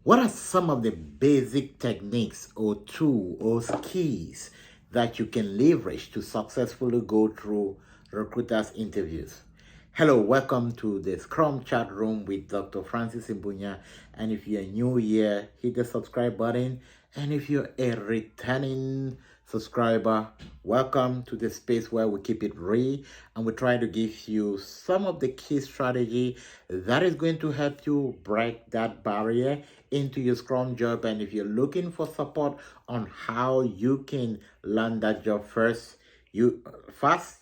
What are some of the basic techniques or tools or skills that you can leverage to successfully go through recruiters' interviews? Hello, welcome to the Scrum chat room with Dr. Francis Imbunya. And if you're new here, hit the subscribe button. And if you're a returning subscriber, welcome to the space where we keep it real and we try to give you some of the key strategy that is going to help you break that barrier into your Scrum job. And if you're looking for support on how you can land that job fast, you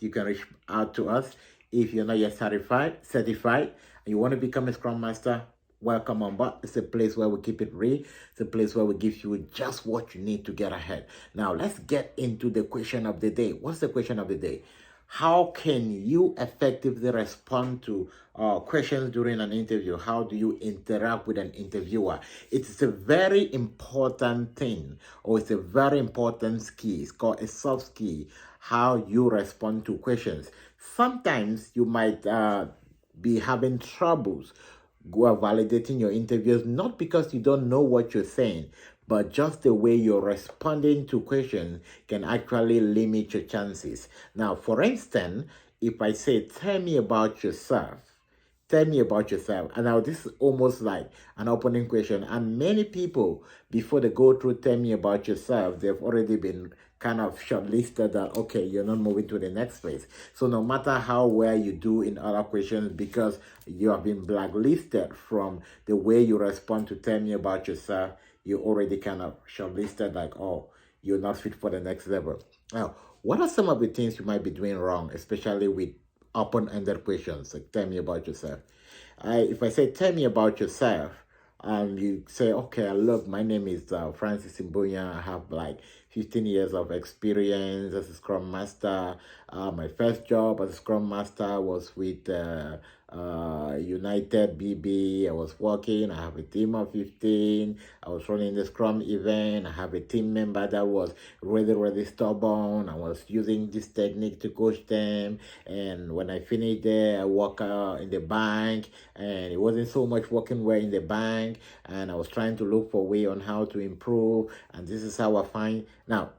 can reach out to us. If you're not yet certified, and you want to become a Scrum Master, welcome on board. It's a place where we keep it real. It's a place where we give you just what you need to get ahead. Now, let's get into the question of the day. What's the question of the day? How can you effectively respond to questions during an interview? How do you interact with an interviewer? It's a very important thing, or it's a very important skill. It's called a soft skill, how you respond to questions. Sometimes you might be having troubles validating your interviews, not because you don't know what you're saying, but just the way you're responding to questions can actually limit your chances. Now, for instance, if I say, tell me about yourself, tell me about yourself. And now this is almost like an opening question. And many people, before they go through tell me about yourself, they've already been kind of shortlisted that, okay, you're not moving to the next phase. So no matter how well you do in other questions, because you have been blacklisted from the way you respond to tell me about yourself, you already kind of shortlisted like, oh, you're not fit for the next level. Now, what are some of the things you might be doing wrong, especially with open-ended questions like tell me about yourself? If I say tell me about yourself, you say, okay, look, my name is Francis Imbunya. I have like 15 years of experience as a Scrum Master. My first job as a Scrum Master was with United BB. I was working. I have a team of 15. I was running the Scrum event. I have a team member that was really, really stubborn. I was using this technique to coach them. And when I finished there, I work in the bank, and it wasn't so much working well in the bank. And I was trying to look for a way on how to improve. And this is how I find now.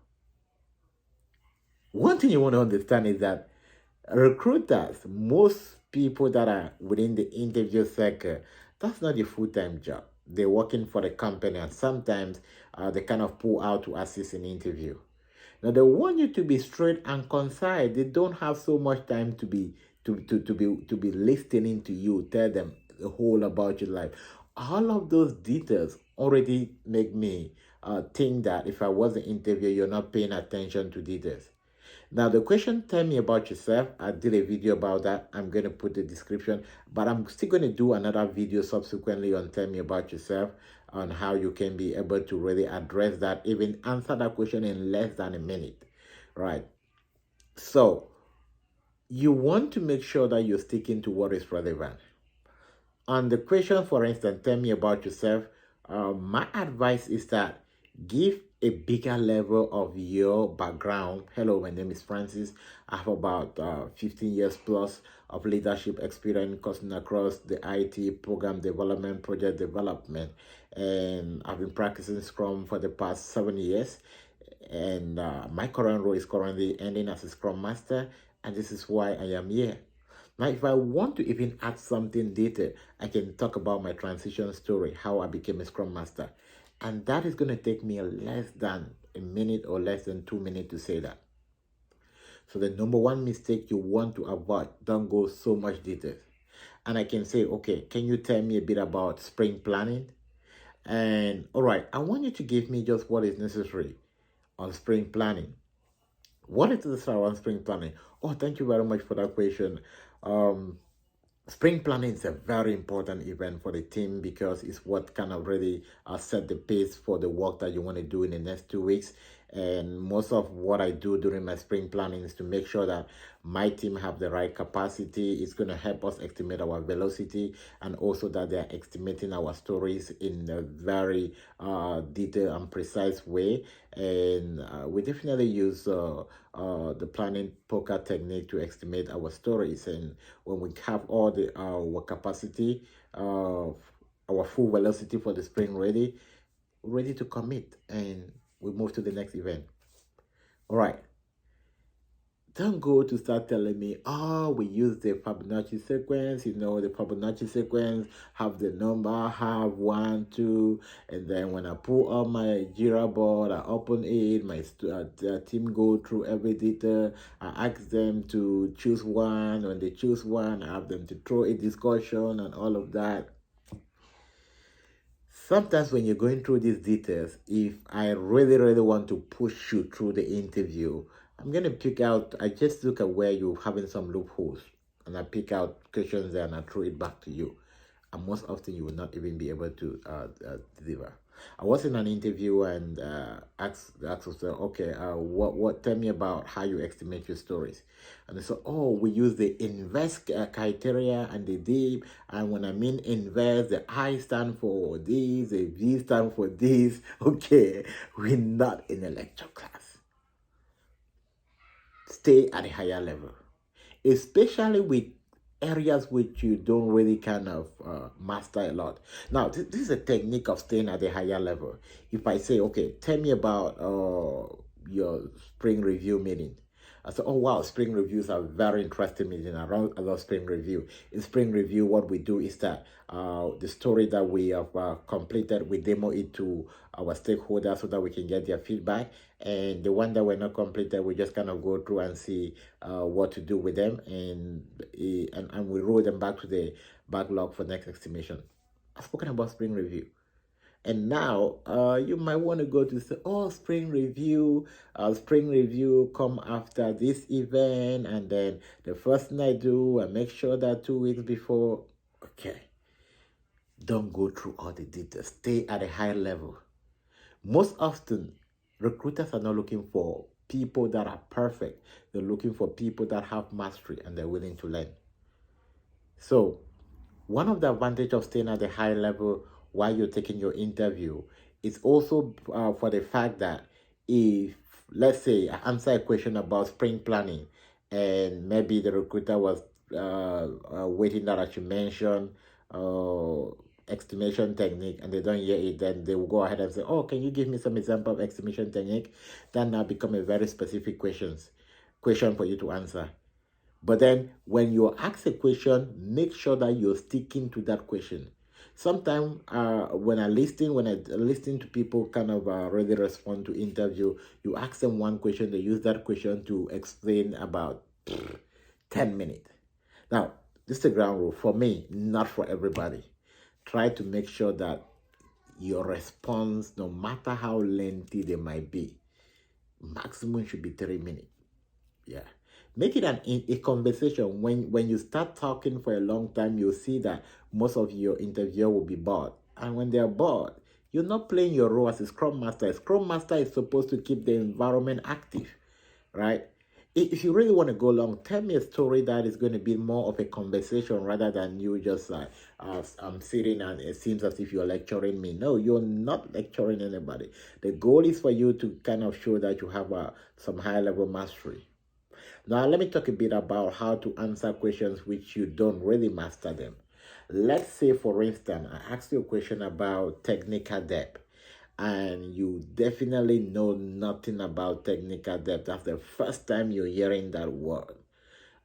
One thing you want to understand is that recruiters, most people that are within the interview circle, that's not a full-time job. They're working for the company, and sometimes they kind of pull out to assist in interview. Now they want you to be straight and concise. They don't have so much time to be listening to you, tell them the whole about your life. All of those details already make me think that if I was an interviewer, you're not paying attention to details. Now, the question, tell me about yourself. I did a video about that. I'm going to put the description, but I'm still going to do another video subsequently on tell me about yourself, on how you can be able to really address that, even answer that question in less than a minute, right? So, you want to make sure that you're sticking to what is relevant. On the question, for instance, tell me about yourself, my advice is that give a bigger level of your background. Hello, my name is Francis. I have about 15 years plus of leadership experience cutting across the IT, program development, project development. And I've been practicing Scrum for the past 7 years. And my current role is currently ending as a Scrum Master. And this is why I am here. Now, if I want to even add something detailed, I can talk about my transition story, how I became a Scrum Master. And that is going to take me less than a minute or less than 2 minutes to say that. So the number one mistake you want to avoid, don't go so much details. And I can say, okay, can you tell me a bit about sprint planning? And all right, I want you to give me just what is necessary on sprint planning. What is this around sprint planning? Oh, thank you very much for that question. Um, Spring planning is a very important event for the team because it's what kind of really set the pace for the work that you want to do in the next 2 weeks. And most of what I do during my spring planning is to make sure that my team have the right capacity. It's going to help us estimate our velocity, and also that they're estimating our stories in a very detailed and precise way. And we definitely use the planning poker technique to estimate our stories. And when we have all the our capacity our full velocity for the sprint ready to commit, and we move to the next event. All right. Don't go to start telling me, oh, we use the Fibonacci sequence. The Fibonacci sequence have the number, have 1, 2, and then when I pull up my Jira board, I open it, my team go through every detail. I ask them to choose one. When they choose one, I have them to throw a discussion and all of that. Sometimes when you're going through these details, if I really, really want to push you through the interview, I'm going to pick out, I just look at where you're having some loopholes, and I pick out questions there and I throw it back to you. And most often you will not even be able to deliver. I was in an interview and asked myself, okay, what? Tell me about how you estimate your stories. And they said, oh, we use the invest criteria and the deep. And when I mean invest, the I stand for this, the V stand for this. Okay, we're not in a lecture class. Stay at a higher level, especially with areas which you don't really kind of master a lot. Now, this is a technique of staying at a higher level. If I say, okay, tell me about your spring review meeting. I say, oh wow, spring reviews are very interesting meeting. I love spring review. In spring review, what we do is that the story that we have completed, we demo it to our stakeholders so that we can get their feedback. And the one that we're not completed, we just kind of go through and see what to do with them, and we roll them back to the backlog for next estimation. I've spoken about spring review. And now you might want to go to say, oh, spring review come after this event. And then the first thing I do, I make sure that 2 weeks before, okay, don't go through all the details. Stay at a high level. Most often, recruiters are not looking for people that are perfect. They're looking for people that have mastery and they're willing to learn. So one of the advantages of staying at a high level while you're taking your interview is also for the fact that if, let's say, I answer a question about sprint planning and maybe the recruiter was waiting that I should mention estimation technique and they don't hear it, then they will go ahead and say, oh, can you give me some example of estimation technique? That now become a very specific question for you to answer. But then when you ask a question, make sure that you're sticking to that question. Sometimes when I listen to people kind of really respond to interview, you ask them one question, they use that question to explain about 10 minutes. Now, this is the ground rule for me, not for everybody. Try to make sure that your response, no matter how lengthy they might be, maximum should be 3 minutes. Yeah, make it a conversation. When you start talking for a long time, you'll see that most of your interviewer will be bored, and when they're bored, you're not playing your role as a scrum master. A scrum master is supposed to keep the environment active, right? If you really want to go long, tell me a story that is going to be more of a conversation rather than you just I'm sitting and it seems as if you're lecturing me. No, you're not lecturing anybody. The goal is for you to kind of show that you have some high level mastery. Now, let me talk a bit about how to answer questions which you don't really master them. Let's say, for instance, I asked you a question about technical debt, and you definitely know nothing about technical debt. That's the first time you're hearing that word.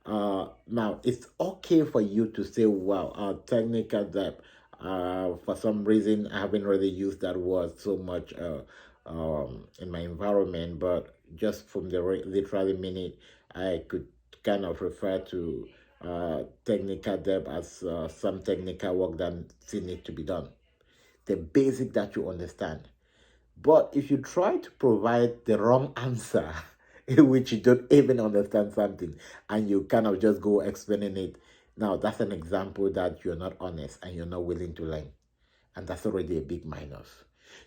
Now, it's okay for you to say, wow, technical debt. For some reason, I haven't really used that word so much in my environment, but just from the literally meaning, I could kind of refer to technical debt as some technical work that still needs to be done. The basic that you understand. But if you try to provide the wrong answer, in which you don't even understand something, and you kind of just go explaining it, now that's an example that you're not honest and you're not willing to learn. And that's already a big minus.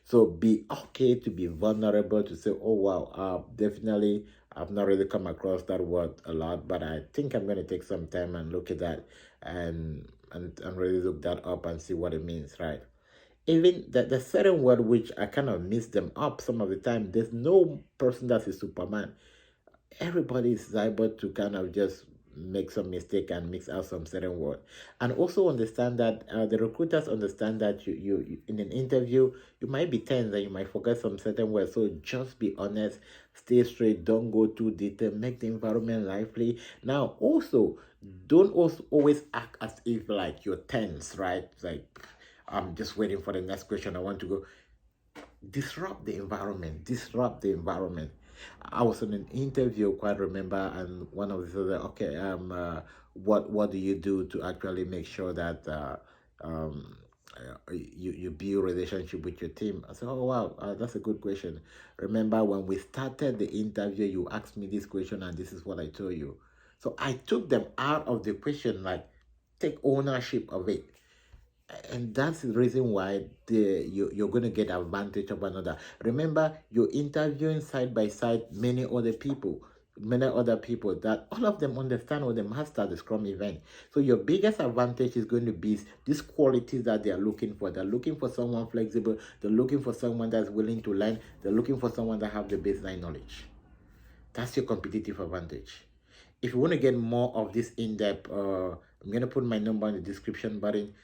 So be okay to be vulnerable, to say, oh wow, definitely I've not really come across that word a lot, but I think I'm going to take some time and look at that and really look that up and see what it means, right? Even the certain word which I kind of mix them up some of the time. There's no person that's a Superman. Everybody is able to kind of just make some mistake and mix out some certain word. And also understand that the recruiters understand that you in an interview you might be tense and you might forget some certain words. So just be honest, stay straight, don't go too detailed, make the environment lively. Now also don't also always act as if like you're tense, right? Like I'm just waiting for the next question. I want to go. Disrupt the environment. Disrupt the environment. I was in an interview, quite remember, and one of the said, okay, what do you do to actually make sure that um, you build relationship with your team? I said, oh wow, that's a good question. Remember when we started the interview, you asked me this question, and this is what I told you. So I took them out of the question, like take ownership of it, and that's the reason why you're going to get advantage of another. Remember, you're interviewing side by side many other people that all of them understand or they master the Scrum event. So your biggest advantage is going to be these qualities that they are looking for. They're looking for someone flexible, they're looking for someone that's willing to learn, they're looking for someone that have the baseline knowledge. That's your competitive advantage. If you want to get more of this in-depth, I'm going to put my number in the description button.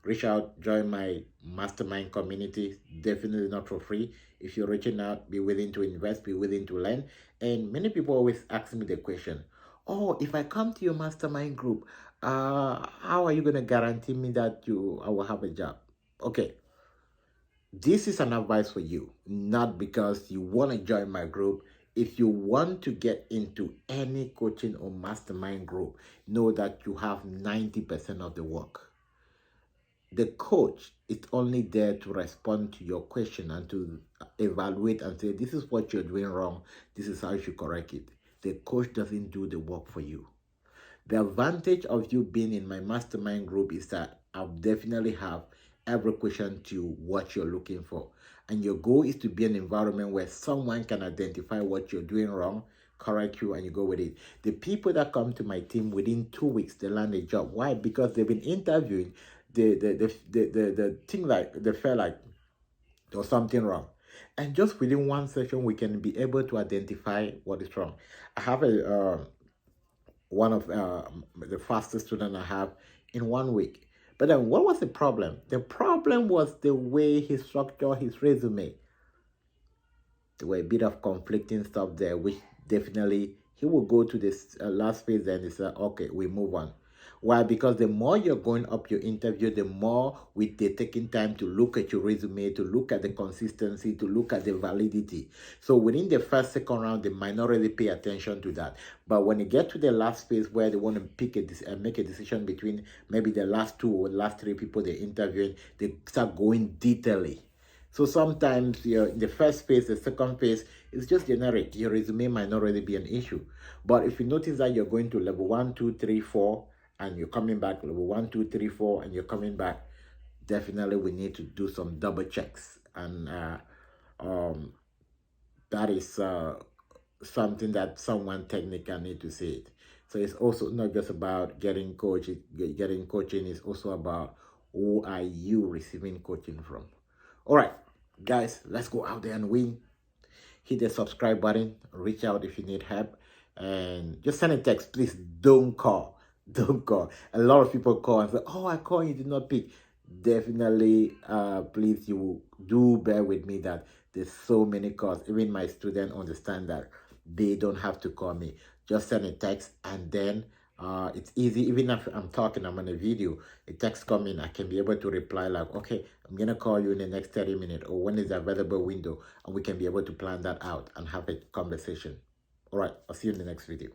Reach out, join my mastermind community. Definitely not for free. If you're reaching out, be willing to invest, be willing to learn. And many people always ask me the question, oh, if I come to your mastermind group, how are you going to guarantee me that I will have a job? Okay, this is an advice for you, not because you want to join my group. If you want to get into any coaching or mastermind group, know that you have 90% of the work. The coach is only there to respond to your question and to evaluate and say, this is what you're doing wrong, this is how you should correct it. The coach doesn't do the work for you. The advantage of you being in my mastermind group is that I'll definitely have every question to what you're looking for. And your goal is to be an environment where someone can identify what you're doing wrong, correct you, and you go with it. The people that come to my team within 2 weeks, they land a job. Why? Because they've been interviewing. The thing like they felt like there was something wrong. And just within one session, we can be able to identify what is wrong. I have one of the fastest student I have in 1 week. But then what was the problem? The problem was the way he structured his resume. There were a bit of conflicting stuff there, which definitely he will go to this last phase and he said, okay, we move on. Why? Because the more you're going up your interview, the more they're taking time to look at your resume, to look at the consistency, to look at the validity. So within the first, second round, they might not really pay attention to that. But when you get to the last phase where they want to make a decision between maybe the last two or last three people they're interviewing, they start going detailedly. So sometimes you're in the first phase, the second phase, it's just generic. Your resume might not really be an issue. But if you notice that you're going to level 1, 2, 3, 4, and you're coming back, level 1, 2, 3, 4, and you're coming back, definitely we need to do some double checks. And that is something that someone technical need to see it. So it's also not just about getting coaching. Getting coaching is also about who are you receiving coaching from. All right, guys, let's go out there and win. Hit the subscribe button. Reach out if you need help, and just send a text. Please don't call. Don't call. A lot of people call and say, "Oh, I called, you did not pick." Definitely, please, you do bear with me that there's so many calls. Even my students understand that they don't have to call me. Just send a text, and then it's easy. Even if I'm talking, I'm on a video, a text coming, I can be able to reply like, okay, I'm gonna call you in the next 30 minutes, or when is the available window, and we can be able to plan that out and have a conversation. All right, I'll see you in the next video.